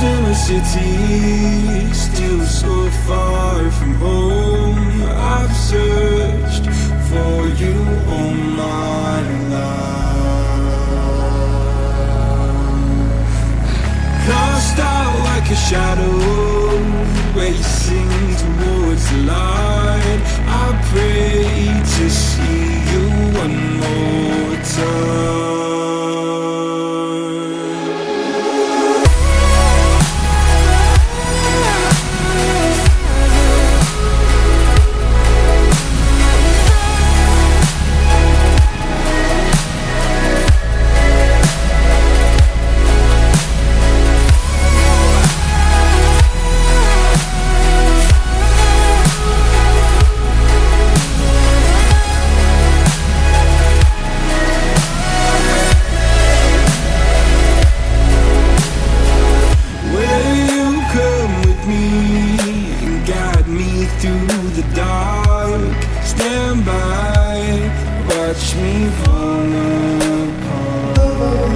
in a city, still so far from home. I've searched for you all my life. Cast out like a shadow, racing towards the light. I pray to see you one more time. Through the dark, stand by, watch me fall apart.